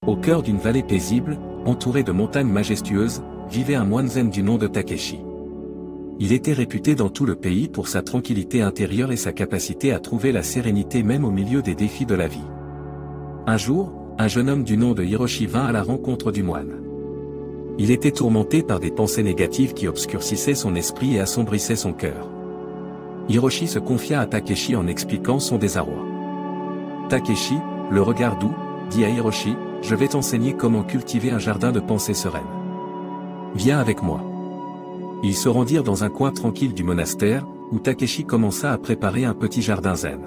Au cœur d'une vallée paisible, entourée de montagnes majestueuses, vivait un moine zen du nom de Takeshi. Il était réputé dans tout le pays pour sa tranquillité intérieure et sa capacité à trouver la sérénité même au milieu des défis de la vie. Un jour, un jeune homme du nom de Hiroshi vint à la rencontre du moine. Il était tourmenté par des pensées négatives qui obscurcissaient son esprit et assombrissaient son cœur. Hiroshi se confia à Takeshi en expliquant son désarroi. Takeshi, le regard doux, dit à Hiroshi, « Je vais t'enseigner comment cultiver un jardin de pensée sereine. Viens avec moi. » Ils se rendirent dans un coin tranquille du monastère, où Takeshi commença à préparer un petit jardin zen.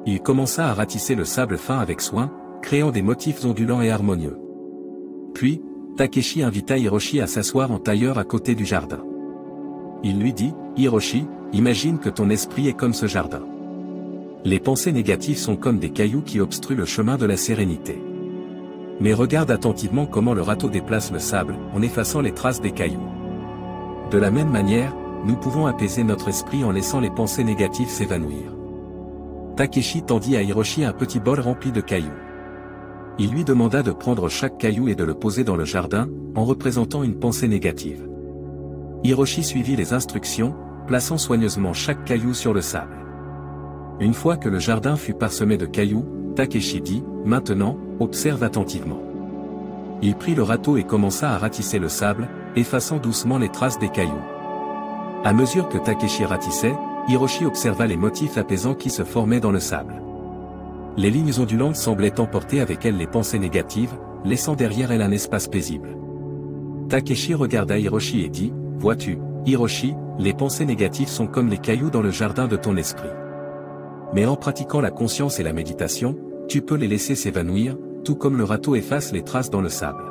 Il commença à ratisser le sable fin avec soin, créant des motifs ondulants et harmonieux. Puis, Takeshi invita Hiroshi à s'asseoir en tailleur à côté du jardin. Il lui dit, « Hiroshi, imagine que ton esprit est comme ce jardin. Les pensées négatives sont comme des cailloux qui obstruent le chemin de la sérénité. Mais regarde attentivement comment le râteau déplace le sable, en effaçant les traces des cailloux. De la même manière, nous pouvons apaiser notre esprit en laissant les pensées négatives s'évanouir. » Takeshi tendit à Hiroshi un petit bol rempli de cailloux. Il lui demanda de prendre chaque caillou et de le poser dans le jardin, en représentant une pensée négative. Hiroshi suivit les instructions, plaçant soigneusement chaque caillou sur le sable. Une fois que le jardin fut parsemé de cailloux, Takeshi dit, « Maintenant, observe attentivement. » Il prit le râteau et commença à ratisser le sable, effaçant doucement les traces des cailloux. À mesure que Takeshi ratissait, Hiroshi observa les motifs apaisants qui se formaient dans le sable. Les lignes ondulantes semblaient emporter avec elles les pensées négatives, laissant derrière elles un espace paisible. Takeshi regarda Hiroshi et dit, « Vois-tu, Hiroshi, les pensées négatives sont comme les cailloux dans le jardin de ton esprit. Mais en pratiquant la conscience et la méditation, tu peux les laisser s'évanouir, tout comme le râteau efface les traces dans le sable.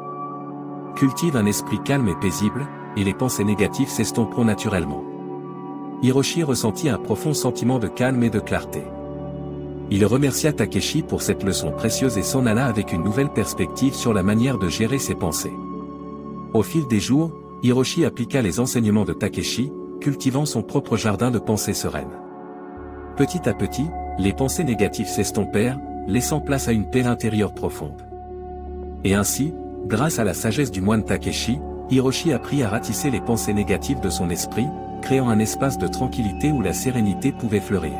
Cultive un esprit calme et paisible, et les pensées négatives s'estomperont naturellement. » Hiroshi ressentit un profond sentiment de calme et de clarté. Il remercia Takeshi pour cette leçon précieuse et s'en alla avec une nouvelle perspective sur la manière de gérer ses pensées. Au fil des jours, Hiroshi appliqua les enseignements de Takeshi, cultivant son propre jardin de pensée sereine. Petit à petit, les pensées négatives s'estompèrent, laissant place à une paix intérieure profonde. Et ainsi, grâce à la sagesse du moine Takeshi, Hiroshi apprit à ratisser les pensées négatives de son esprit, créant un espace de tranquillité où la sérénité pouvait fleurir.